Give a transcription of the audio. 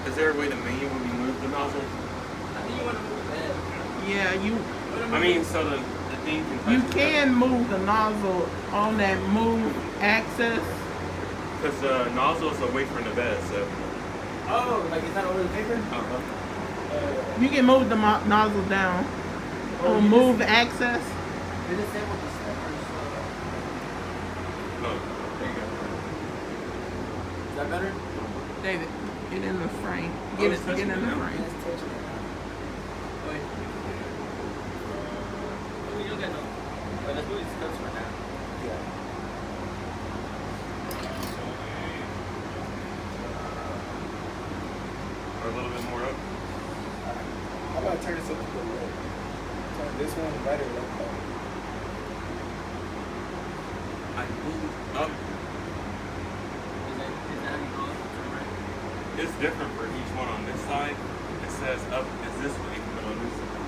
Is there a way to manually move the nozzle? I think you want to move that. Yeah, I mean, so the thing can touch you can move the nozzle on that move axis. Because the nozzle is away from the bed, so. Oh, like it's not over the paper? Uh-huh. You can move the nozzle down on move axis. Did it say what the steppers? Oh, there you Is that better? David, get in the frame. Get in the frame. Wait. We don't get no. But let's move these steps for now. Yeah. Or a little bit more up. How about I turn this up to the left? Turn this one right or left? I think up. Is that how you go up? Turn right? It's different for each one on this side. It says up is this way, but on this side.